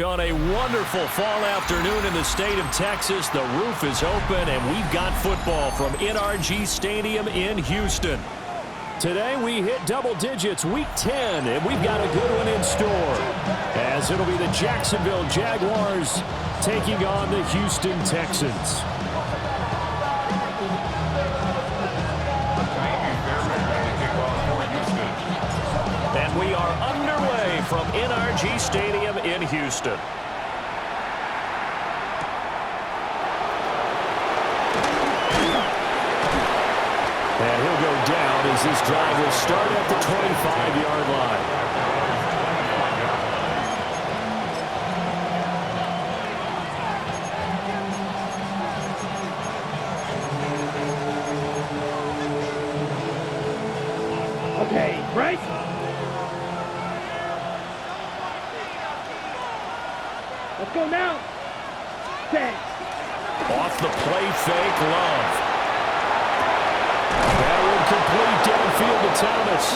On a wonderful fall afternoon in the state of Texas, the roof is open and we've got football from NRG Stadium in Houston. Today we hit double digits, week 10, and we've got a good one in store, as it'll be the Jacksonville Jaguars taking on the Houston Texans. And we are underway from NRG Stadium in Houston. And he'll go down as this drive will start at the 25-yard line. Okay, break. Let's go now. 10. Off the play fake, Love. That would complete downfield to Thomas.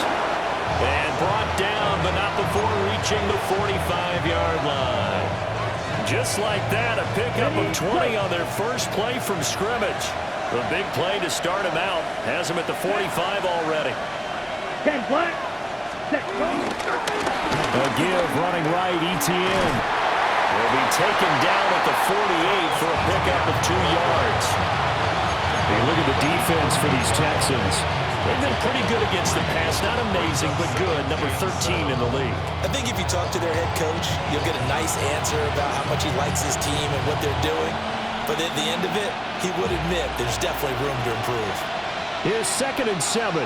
And brought down, but not before reaching the 45-yard line. Just like that, a pickup of 20 on their first play from scrimmage. The big play to start him out has him at the 45 already. 10 flat. A give running right, Etienne. Will be taken down at the 48 for a pickup of 2 yards. Hey, look at the defense for these Texans. They've been pretty good against the pass. Not amazing, but good. Number 13 in the league. I think if you talk to their head coach, you'll get a nice answer about how much he likes his team and what they're doing. But at the end of it, he would admit there's definitely room to improve. Here's 2nd and 7.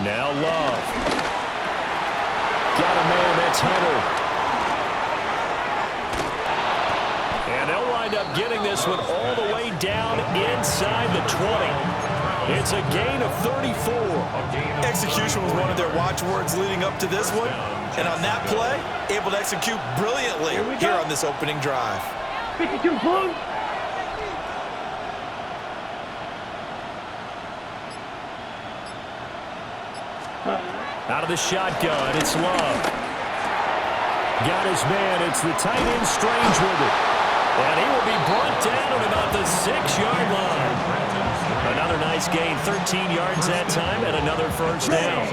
Now Love. Got a man, that's Hunter. And they'll wind up getting this one all the way down inside the 20. It's a gain of 34. Execution was one of their watchwords leading up to this one. And on that play, able to execute brilliantly here on this opening drive. 52 blue. Out of the shotgun, it's Love. Got his man, it's the tight end Strange with it. And he will be brought down at about the 6-yard line. Another nice gain, 13 yards that time, and another first down.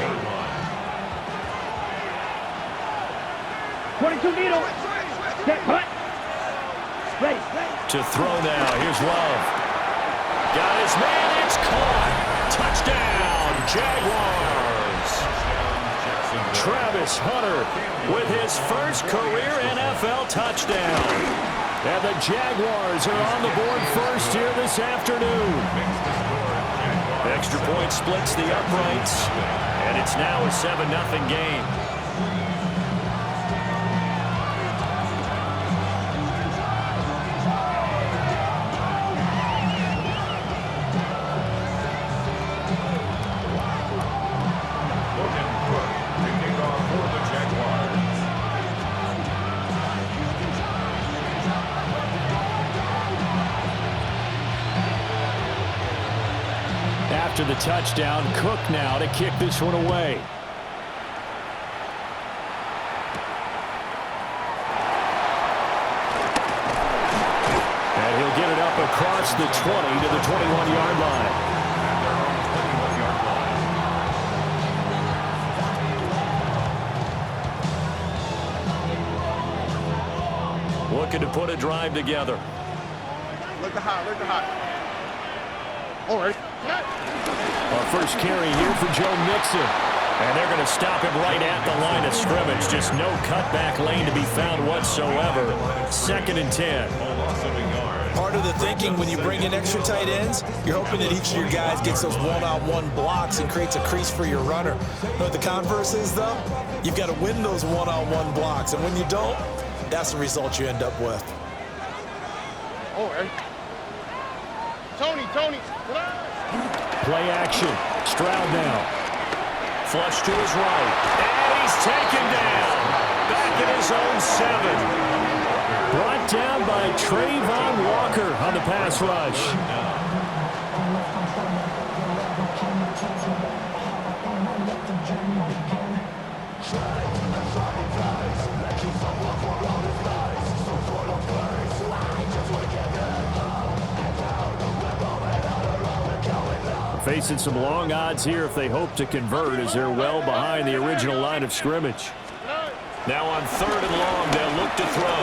22 needle. Set, cut. Ready. To throw now, here's Love. Got his man, it's caught. Touchdown, Jaguars. Travis Hunter with his first career NFL touchdown. And the Jaguars are on the board first here this afternoon. Extra point splits the uprights, and it's now a 7-0 game. After the touchdown, Cook now to kick this one away. And he'll get it up across the 20 to the 21-yard line. Looking to put a drive together. Look the hot, look the hot. All right. Our first carry here for Joe Mixon. And they're going to stop him right at the line of scrimmage. Just no cutback lane to be found whatsoever. 2nd and 10. Part of the thinking when you bring in extra tight ends, you're hoping that each of your guys gets those one-on-one blocks and creates a crease for your runner. But the converse is, though, you've got to win those one-on-one blocks. And when you don't, that's the result you end up with. All right. Tony. Play action. Stroud now. Flush to his right. And he's taken down. Back at his own 7. Brought down by Trayvon Walker on the pass rush. Facing some long odds here if they hope to convert, as they're well behind the original line of scrimmage. Now on 3rd and long, they'll look to throw.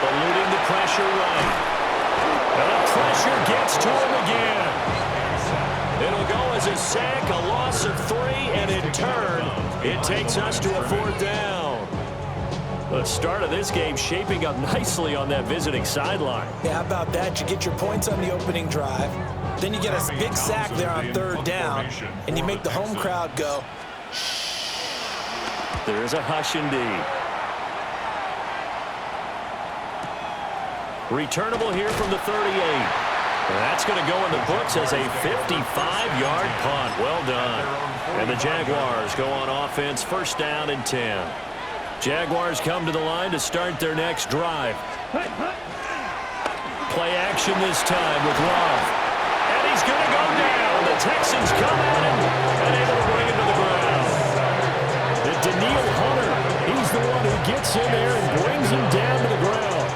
Eluding the pressure right. And the pressure gets to him again. It'll go as a sack, a loss of 3, and in turn, it takes us to a 4th down. The start of this game shaping up nicely on that visiting sideline. Yeah, how about that? You get your points on the opening drive. Then you get a big sack there on 3rd down, and you make the home crowd go. There is a hush indeed. Returnable here from the 38. And that's going to go in the books as a 55-yard punt. Well done. And the Jaguars go on offense, 1st down and 10. Jaguars come to the line to start their next drive. Play action this time with Love. And he's going to go down. The Texans come at him and able to bring him to the ground. And Daniil Hunter, he's the one who gets in there and brings him down to the ground.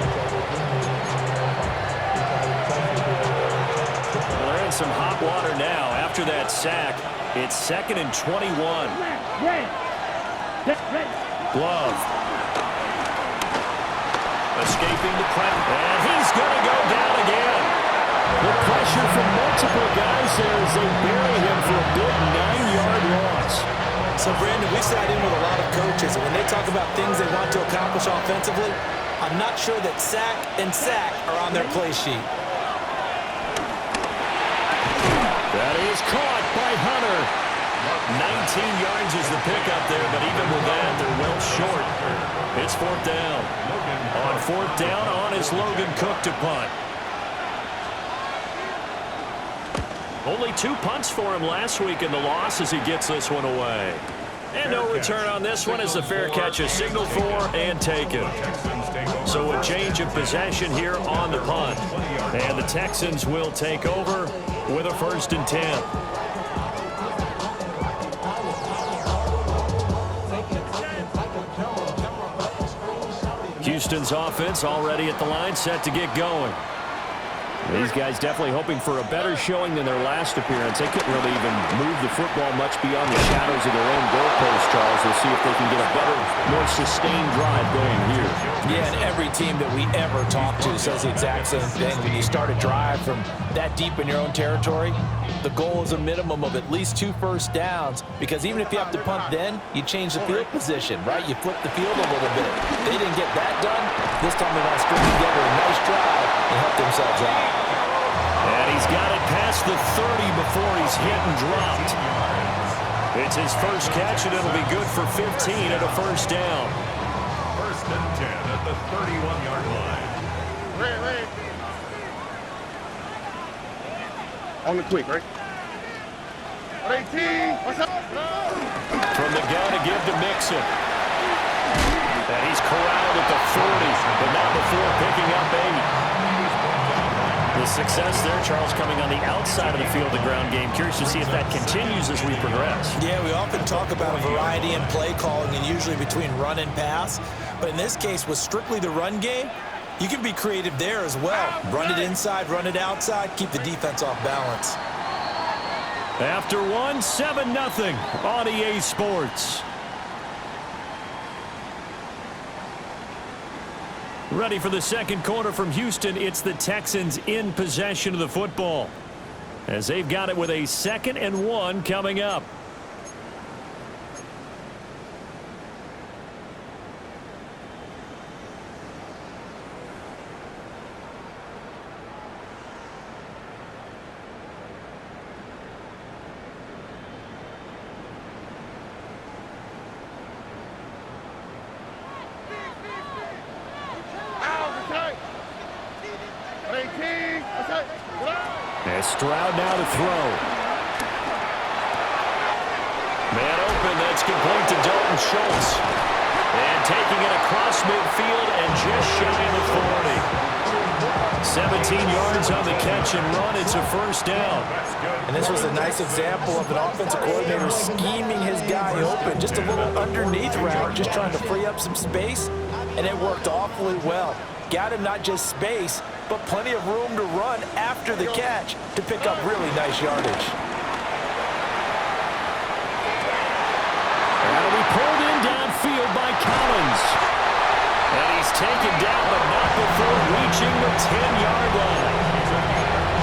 Well, they're in some hot water now. After that sack, it's 2nd and 21. Glove. Escaping the pressure. And he's going to go down again. The pressure from multiple guys there as they bury him for a big 9-yard loss. So, Brandon, we sat in with a lot of coaches, and when they talk about things they want to accomplish offensively, I'm not sure that sack and sack are on their play sheet. That is caught by Hunter. 19 yards is the pickup there, but even with that, they're well short. It's 4th down. On 4th down, on is Logan Cook to punt. Only 2 punts for him last week in the loss as he gets this one away. And no return on this one as the fair catch is signaled for and taken. So a change of possession here on the punt. And the Texans will take over with a 1st and 10. Houston's offense already at the line, set to get going. These guys definitely hoping for a better showing than their last appearance. They couldn't really even move the football much beyond the shadows of their own goalpost, Charles. We'll see if they can get a better, more sustained drive going here. Yeah, and every team that we ever talk to says the exact same thing. When you start a drive from that deep in your own territory, the goal is a minimum of at least 2 first downs, because even if you have to punt then, you change the field position, right? You flip the field a little bit. They didn't get that done. This time they want to string together a nice drive and help themselves out. And he's got it past the 30 before he's hit and dropped. It's his first catch, and it'll be good for 15 at a 1st down. 1st and 10 at the 31-yard line. Wait. On the quick, right? 18. What's up? From the gun to give to Mixon. And he's corralled at the 40, but not before picking up 8. The success there, Charles, coming on the outside of the field, the ground game. Curious to see if that continues as we progress. Yeah, we often talk about a variety in play calling and usually between run and pass. But in this case, with strictly the run game, you can be creative there as well. Run it inside, run it outside, keep the defense off balance. After one, 7-0 on EA Sports. Ready for the second quarter from Houston. It's the Texans in possession of the football, as they've got it with a 2nd and 1 coming up. And Stroud now to throw. Man open, that's complete to Dalton Schultz. And taking it across midfield and just shy of the 40. 17 yards on the catch and run. It's a 1st down. And this was a nice example of an offensive coordinator scheming his guy open. Just a little underneath route, just trying to free up some space. And it worked awfully well. Got him not just space, but plenty of room to run after the catch to pick up really nice yardage. 10-yard line.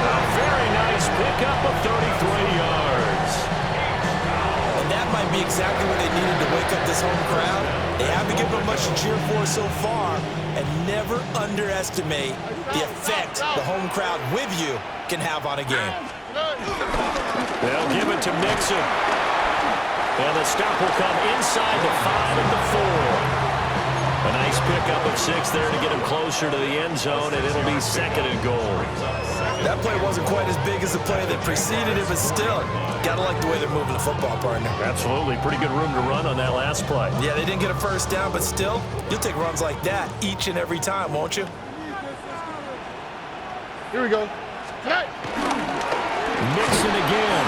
A very nice pickup of 33 yards. And that might be exactly what they needed to wake up this home crowd. They haven't given them much to cheer for so far, and never underestimate the effect the home crowd with you can have on a game. They'll give it to Mixon. And the stop will come inside the 5 and the 4. A nice pickup of 6 there to get him closer to the end zone, and it'll be 2nd and goal. That play wasn't quite as big as the play that preceded it, but still, gotta like the way they're moving the football, partner. Absolutely. Pretty good room to run on that last play. Yeah, they didn't get a first down, but still, you'll take runs like that each and every time, won't you? Here we go. Mixon again.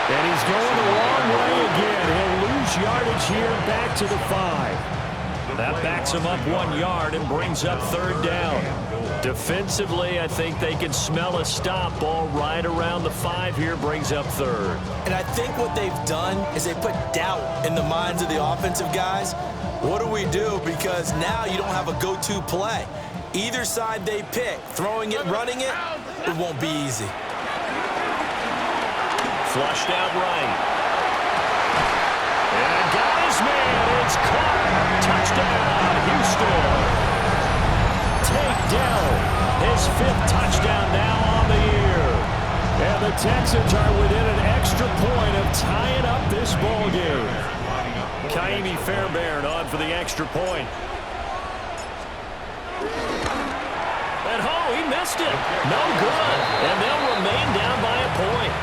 And he's going a long way again. He'll lose yardage here back to the 5. That backs him up 1 yard and brings up 3rd down. Defensively, I think they can smell a stop. Ball right around the 5 here, brings up 3rd. And I think what they've done is they put doubt in the minds of the offensive guys. What do we do? Because now you don't have a go-to play. Either side they pick, throwing it, running it, it won't be easy. Flushed out right. And got his man. It's caught. Touchdown, Houston. Take down his 5th touchdown now on the year. And the Texans are within an extra point of tying up this ball game. Kaimi Fairbairn on for the extra point. And he missed it. No good. And they'll remain down by a point.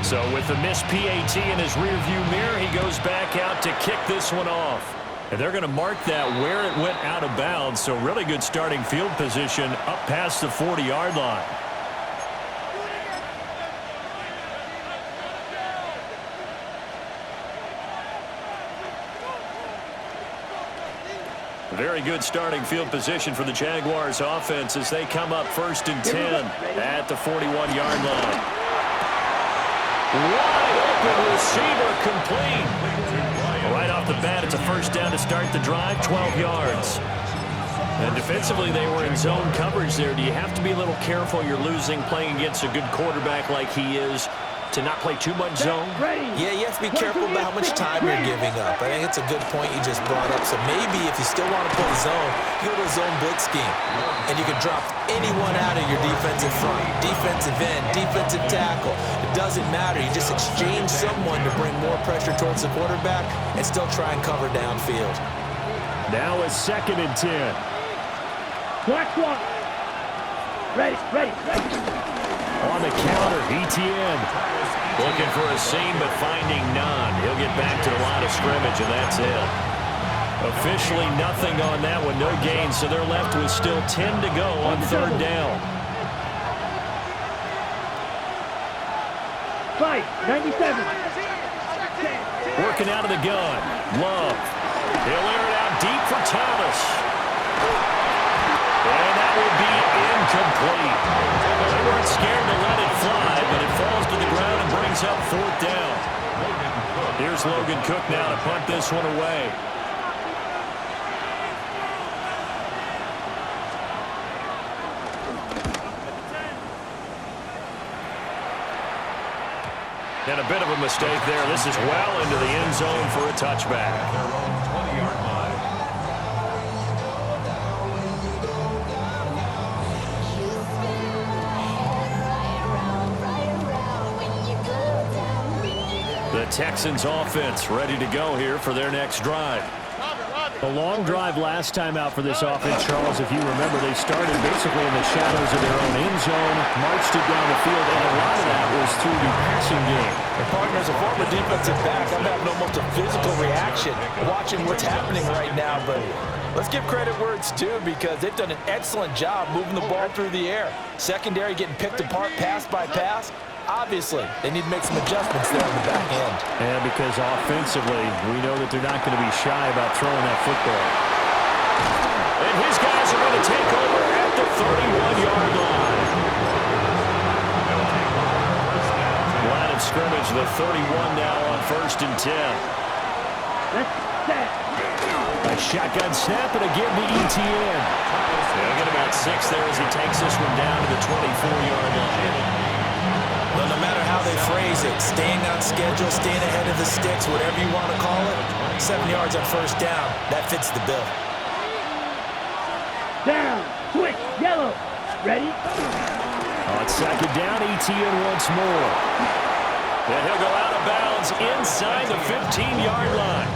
So with the missed PAT in his rearview mirror, he goes back out to kick this one off. And they're going to mark that where it went out of bounds. So really good starting field position up past the 40-yard line. Very good starting field position for the Jaguars offense as they come up 1st and 10 at the 41-yard line. Wide open receiver complete. Right off the bat, it's a 1st down to start the drive, 12 yards. And defensively, they were in zone coverage there. Do you have to be a little careful? You're losing playing against a good quarterback like he is to not play too much zone? Yeah, you have to be careful about how much time you're giving up. I think it's a good point you just brought up. So maybe if you still want to play zone, you go to a zone blitz scheme. And you can drop anyone out of your defensive front, defensive end, defensive tackle. It doesn't matter. You just exchange someone to bring more pressure towards the quarterback and still try and cover downfield. Now it's 2nd and 10. Black one. Ready. On the counter, ETN. Looking for a seam, but finding none. He'll get back to the line of scrimmage, and that's it. Officially nothing on that one, no gain, so they're left with still 10 to go on 3rd down. 97. Working out of the gun. Love. He'll air it out deep for Thomas. And that will be incomplete. They weren't scared to let it fly, but it falls to the ground and brings up 4th down. Here's Logan Cook now to punt this one away. And a bit of a mistake there. This is well into the end zone for a touchback. Their own 20-yard line. The Texans offense ready to go here for their next drive. A long drive last time out for this offense, Charles. If you remember, they started basically in the shadows of their own end zone, marched it down the field, and a lot of that was through the passing game. And partner, as a former defensive back, I'm having almost a physical reaction watching what's happening right now. But let's give credit where it's due because they've done an excellent job moving the ball through the air. Secondary getting picked apart pass by pass. Obviously, they need to make some adjustments there on the back end. And because offensively, we know that they're not going to be shy about throwing that football. And his guys are going to take over at the 31-yard line. Line of scrimmage, the 31 now on 1st and 10. Let's set. A shotgun snap and again to ETN. They'll get about 6 there as he takes this one down to the 24-yard line. Well, no matter how they phrase it, staying on schedule, staying ahead of the sticks, whatever you want to call it, 7 yards on 1st down, that fits the bill. Down. Switch. Yellow. Ready? On 2nd down, ETN once more. And he'll go out of bounds inside the 15-yard line.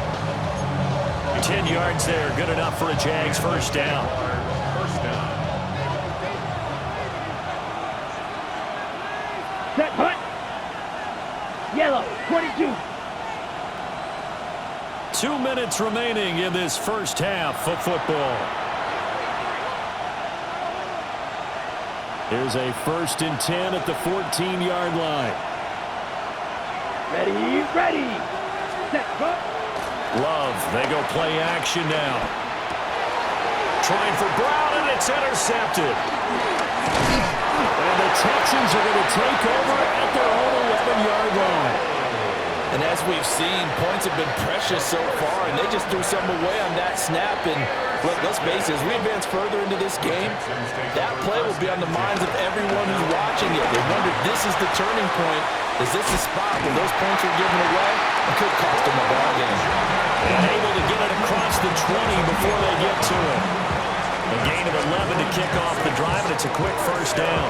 10 yards there, good enough for a Jags 1st down. Set. Hut. Yellow. 22. 2 minutes remaining in this first half of football. Here's a 1st and 10 at the 14-yard line. Ready. Ready. Set. Hut. Love, they go play action now. Trying for Brown, and it's intercepted. And the Texans are going to take over at their own 11-yard line. And as we've seen, points have been precious so far, and they just threw some away on that snap. And look, let's face it, as we advance further into this game, that play will be on the minds of everyone who's watching it. They wonder, this is the turning point. Is this the spot where those points are given away? It could cost them a ball game. And able to get it across the 20 before they get to it. A gain of 11 to kick off the drive, and it's a quick 1st down.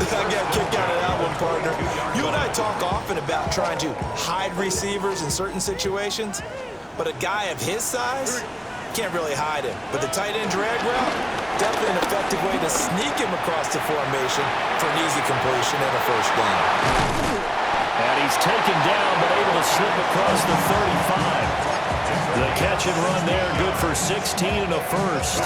I got a kick out of that one, partner. You and I talk often about trying to hide receivers in certain situations, but a guy of his size can't really hide him. But the tight end drag route, definitely an effective way to sneak him across the formation for an easy completion and a 1st down. And he's taken down, but able to slip across the 35. The catch and run there, good for 16 and a 1st.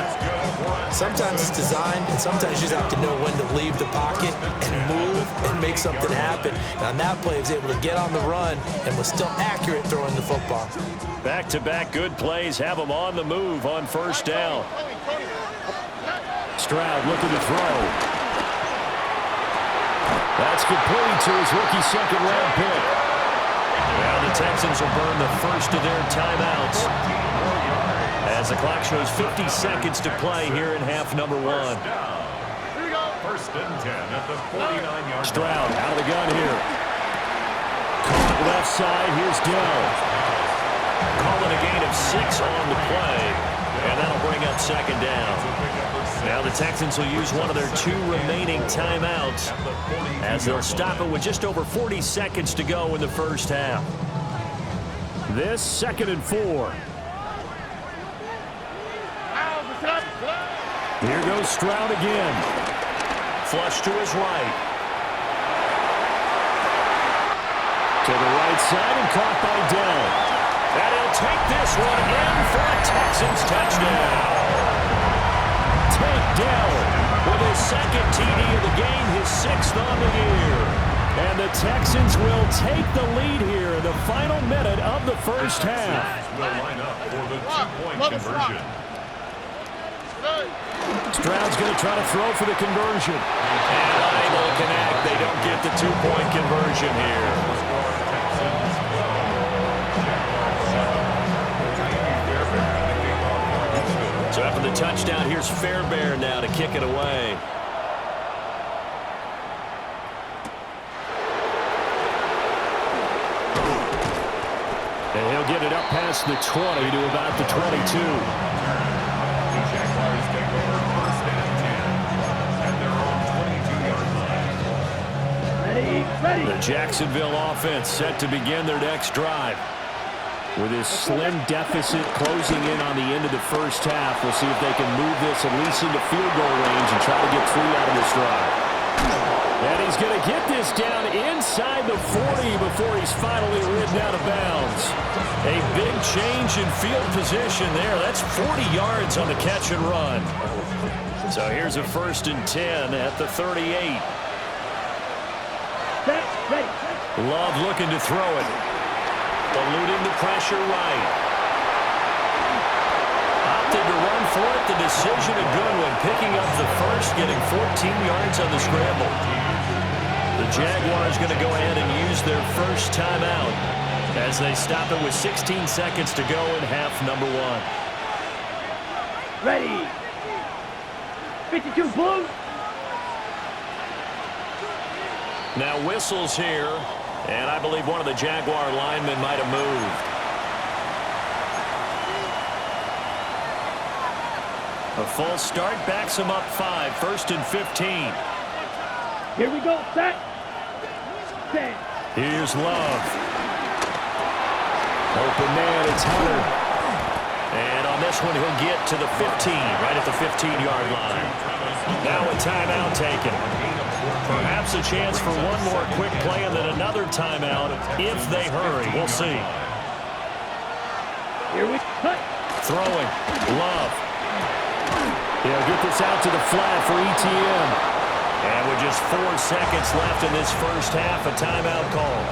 Sometimes it's designed, and sometimes you just have to know when to leave the pocket and move and make something happen. And on that play, he was able to get on the run and was still accurate throwing the football. Back-to-back good plays have him on the move on 1st down. Stroud looking to throw. That's complete to his rookie 2nd-round pick. Now the Texans will burn the first of their timeouts as the clock shows 50 seconds to play here in half number 1. 1st and 10 at the 49-yard line. Stroud out of the gun here. Caught left side. Here's Dell. Calling a gain of 6 on the play, and that'll bring up 2nd down. Now the Texans will use one of their 2 remaining timeouts as they'll stop it with just over 40 seconds to go in the first half. This 2nd and 4. Here goes Stroud again. Flush to his right. To the right side and caught by Dell. And he'll take this one in for a Texans touchdown. Tank Dell with his 2nd TD of the game, his 6th on the year. And the Texans will take the lead here in the final minute of the first half. Will line up for the 2-point conversion. Stroud's going to try to throw for the conversion. And unable to connect. They don't get the 2-point conversion here. So after the touchdown, here's Fairbairn now to kick it away. And he'll get it up past the 20 to about the 22. The Jaguars take over 1st and 10 at their own 22-yard line. Ready. Ready. The Jacksonville offense set to begin their next drive. With his slim deficit closing in on the end of the first half, we'll see if they can move this at least into field goal range and try to get 3 out of this drive. And he's going to get this down inside the 40 before he's finally ridden out of bounds. A big change in field position there. That's 40 yards on the catch and run. So here's a 1st and 10 at the 38. Set. Ready. Love looking to throw it. Eluding the pressure right. Opted to run for it. The decision a good one. Picking up the first, getting 14 yards on the scramble. The Jaguars going to go ahead and use their first timeout as they stop it with 16 seconds to go in half number 1. Ready. 52 Blues. Now whistles here, and I believe one of the Jaguar linemen might have moved. A false start backs him up 5, 1st and 15. Here we go. Set. 10. Here's Love. Open man, it's Hunter. And on this one, he'll get to the 15, right at the 15-yard line. Now a timeout taken. Perhaps a chance for one more quick play and then another timeout if they hurry. We'll see. Here we cut. Throwing. Love. He'll get this out to the flat for ETN. And with just 4 seconds left in this first half, a timeout call.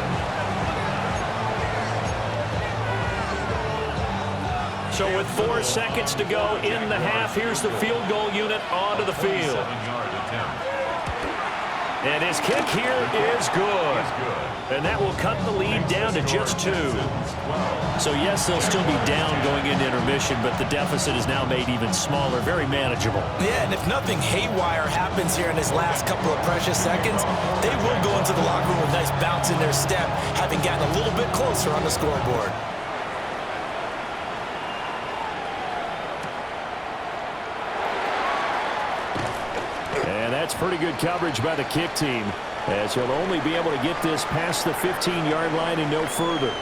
So with 4 seconds to go in the half, here's the field goal unit onto the field. And his kick here is good. And that will cut the lead down to just 2. So yes, they'll still be down going into intermission, but the deficit is now made even smaller, very manageable. Yeah, and if nothing haywire happens here in his last couple of precious seconds, they will go into the locker room with a nice bounce in their step, having gotten a little bit closer on the scoreboard. That's pretty good coverage by the kick team, as he'll only be able to get this past the 15-yard line and no further.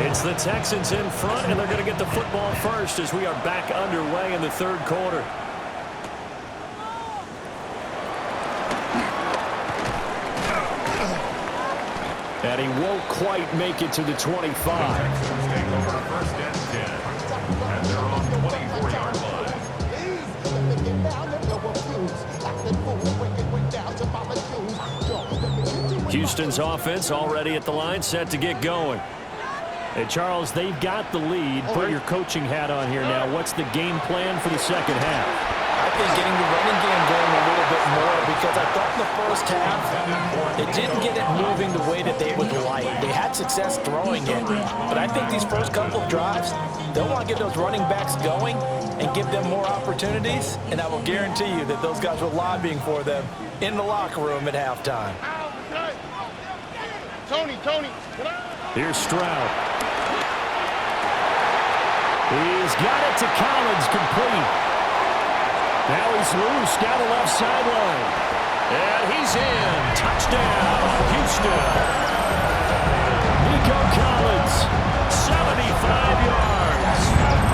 It's the Texans in front, and they're going to get the football first as we are back underway in the third quarter. And he won't quite make it to the 25. The Texans take over 1st and 10. And they're on 24-yard line. Houston's offense already at the line, set to get going. And Charles, they've got the lead. Put your coaching hat on here now. What's the game plan for the second half? I think getting the running game going a little bit more, because I thought in the first half they didn't get it moving the way that they would like. They had success throwing it, but I think these first couple of drives, they'll want to get those running backs going and give them more opportunities, and I will guarantee you that those guys were lobbying for them in the locker room at halftime. Tony. Here's Stroud. He's got it to Collins, complete. Now he's loose down the left sideline. And he's in. Touchdown, Houston. Nico Collins, 75 yards.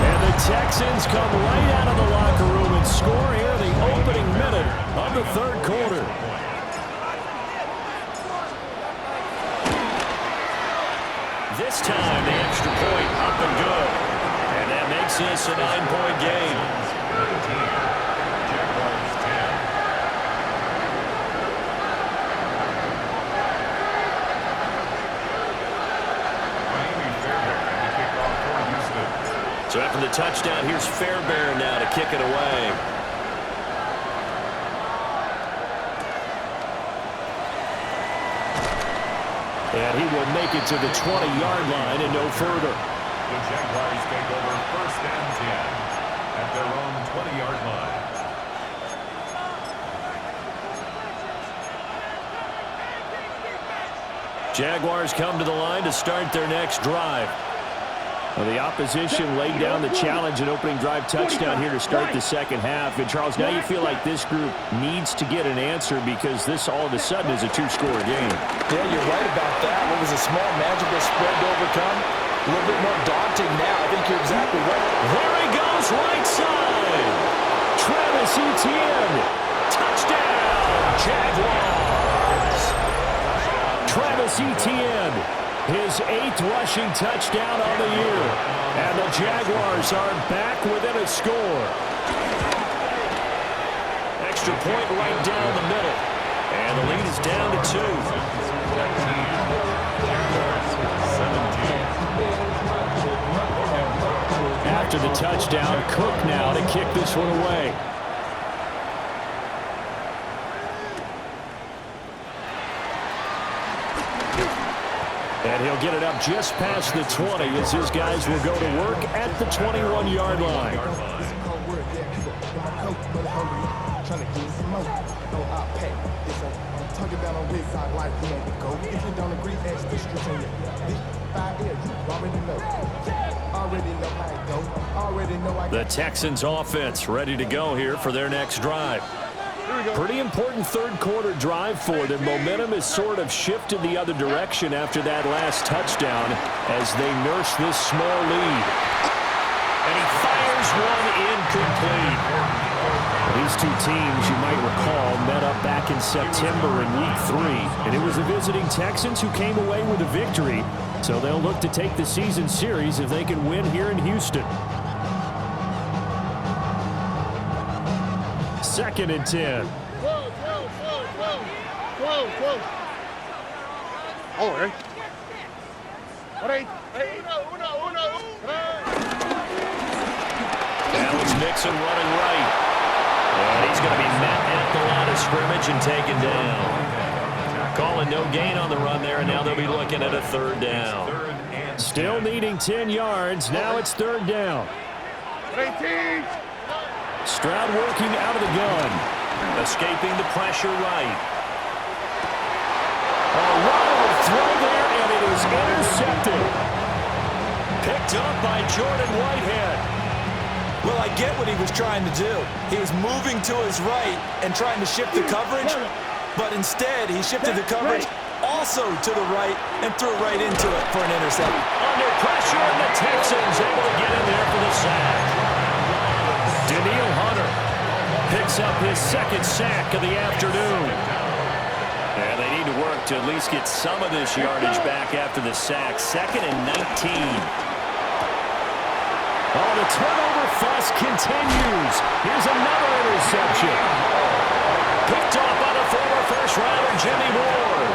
And the Texans come right out of the locker room and score here in the opening minute of the third quarter. This time, the extra point up and good. And that makes this a 9-point game. So after the touchdown, here's Fairbairn now to kick it away. And he will make it to the 20-yard line and no further. The Jaguars take over 1st and 10 at their own 20-yard line. Jaguars come to the line to start their next drive. Well, the opposition laid down the challenge and opening drive touchdown here to start the second half. And, Charles, now you feel like this group needs to get an answer because this all of a sudden is a 2-score game. Yeah, you're right about that. What was a small magical spread to overcome? A little bit more daunting now. I think you're exactly right. There he goes, right side. Travis Etienne. Touchdown, Jaguars. Travis Etienne. His 8th rushing touchdown on the year. And the Jaguars are back within a score. Extra point right down the middle. And the lead is down to 2. after the touchdown. Cook now to kick this one away. And he'll get it up just past the 20 as his guys will go to work at the 21-yard line. The Texans offense ready to go here for their next drive. Pretty important third quarter drive for them. Momentum has sort of shifted the other direction after that last touchdown as they nurse this small lead. And he fires one incomplete. These two teams, you might recall, met up back in September in Week 3, and it was the visiting Texans who came away with a victory. So they'll look to take the season series if they can win here in Houston. 2nd and 10. All right. Now it's Mixon running right. And he's going to be met at the line of scrimmage and taken down. Calling no gain on the run there, and now they'll be looking at a 3rd down. Still needing 10 yards. Now it's 3rd down. 18. Stroud working out of the gun. Escaping the pressure right. A wild throw there, and it is intercepted. Picked up by Jordan Whitehead. Well, I get what he was trying to do. He was moving to his right and trying to shift the coverage, but instead he shifted the coverage also to the right and threw right into it for an interception. Under pressure, and the Texans able to get in there for the sack. Daniil Hunter picks up his 2nd sack of the afternoon. And they need to work to at least get some of this yardage back after the sack. 2nd and 19. Oh, the turnover fuss continues. Here's another interception. Picked up by the former first-rounder Jimmy Ward.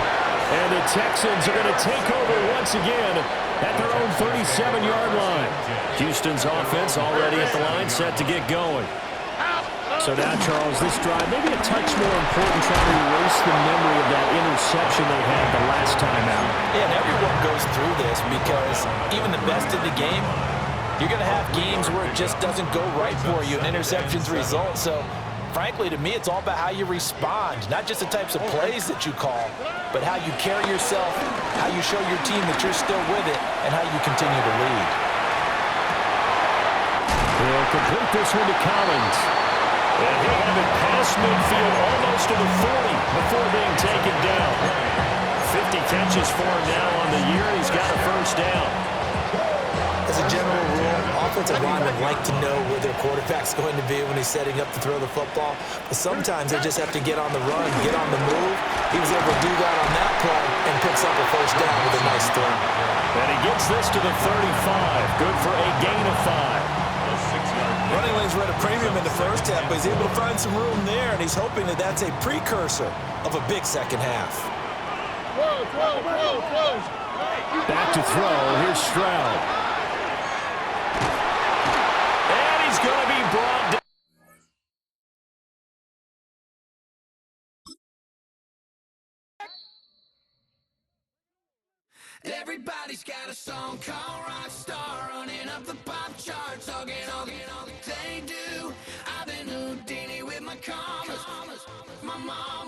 And the Texans are going to take over once again at their own 37-yard line. Houston's offense already at the line, set to get going. So now, Charles, this drive maybe a touch more important, trying to erase the memory of that interception they had the last time out. Yeah, and everyone goes through this because even the best in the game, you're going to have games where it just doesn't go right for you, and interceptions result. So, frankly, to me, it's all about how you respond, not just the types of plays that you call, but how you carry yourself, how you show your team that you're still with it, and how you continue to lead. He'll complete this one to Collins. And he'll have it past midfield almost to the 40 before being taken down. 50 catches for him now on the year. He's got a 1st down. As a general rule, offensive linemen like to know where their quarterback's going to be when he's setting up to throw the football. But sometimes they just have to get on the run, get on the move. He was able to do that on that play and picks up a 1st down with a nice throw. And he gets this to the 35. Good for a gain of 5. Running lanes were at a premium in the first half, but he's able to find some room there, and he's hoping that that's a precursor of a big second half. Back to throw. Here's Stroud. And he's going to be brought down. Everybody's got a song called Rockstar, running up the pop charts, all they do. I've been Houdini with my commas. My mom